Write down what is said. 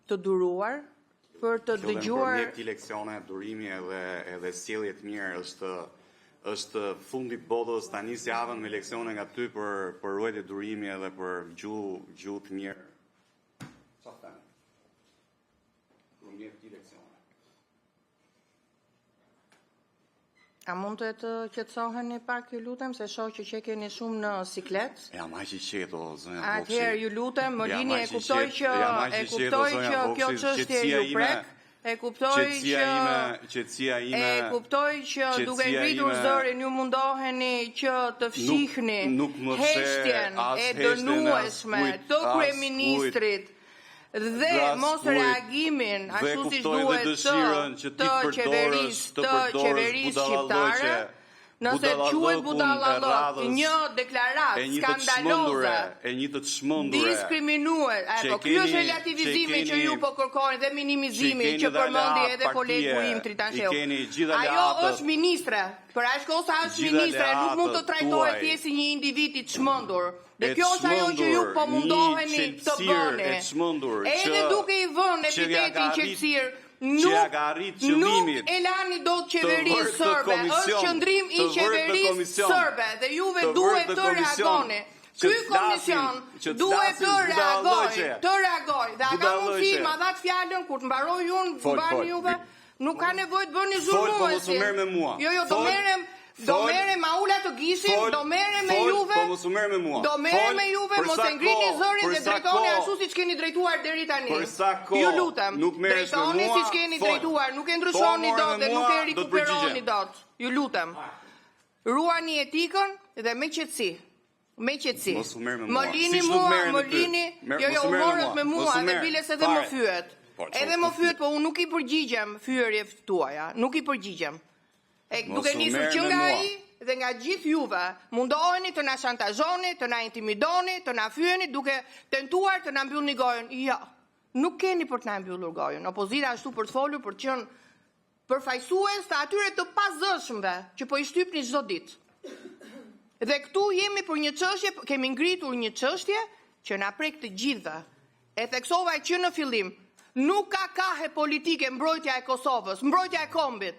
të duruar, për të dëgjuar... Për këti leksione, durimi edhe sjellje të mirë është fundi botës, tani si javën me leksione nga ty për ruajtje durimi edhe për gjuhë të mirë. Qa thënë? Për mjek këti leksione. A mund të qetësoheni pak, ju lutem, se shoh që keni shumë në siklet? Jam aq i qetë, o zonja Bokshi. Atëherë, ju lutem, më lini, e kuptoj që kjo çështje ju prek. E kuptoj që duke ngritur zërin ju mundoheni që të fshihni heshtjen e dënueshme të kryeministrit dhe mos reagimin ashtu siç duhet të qeverisë shqiptare. Nëse quhet budallallok, një deklaratë skandaloze, diskriminues, ky është relativizimi që ju po kërkoni dhe minimizimi që përmendi edhe kolegu im Tritansheu. Ajo është ministre, për aq kohë sa është ministre, nuk mund të trajtohet thjesht si një individ i çmendur. Dhe kjo është ajo që ju po mundoheni të bëni. Edhe duke i vënë epitetin qetësirë, nuk e lani do të qeverisë sërbe, është qëndrim i qeverisë sërbe dhe juve duhet të reagoni. Ky komision duhet të reagoj, dhe a ka mundësi ma dhat fjalën kur të mbaroj unë, mbani juve, nuk ka nevojë të bëni zhurmuesi. Jo, do merrem ma ula të gishtin, do merrem me juve, mos e ngrini zërin dhe drejtoni ashtu siç keni drejtuar deri tani. Ju lutem, drejtoni siç keni drejtuar, nuk e ndryshoni dot dhe nuk e rikuperoni dot. Ju lutem. Ruani etikën dhe me qetësi. Me qetësi. Më lini mua, jo, morët me mua dhe biles edhe më fyet. Edhe më fyet, po unë nuk i përgjigjem fyerjeve tuaja, nuk i përgjigjem. Duke nisur që nga ai dhe nga gjithë juve, mundoheni të na shantazhoni, të na intimidoni, të na fyeni duke tentuar të na mbyllni gojën. Jo, nuk keni për të na mbyllur gojën. Opozita ashtu për të folur, për të qenë përfaqësues të atyre të pazëshmëve që po i shtypni çdo ditë. Dhe këtu jemi për një çështje, kemi ngritur një çështje që na prek të gjithëve. E theksova që në fillim, nuk ka kahe politike mbrojtja e Kosovës, mbrojtja e kombit.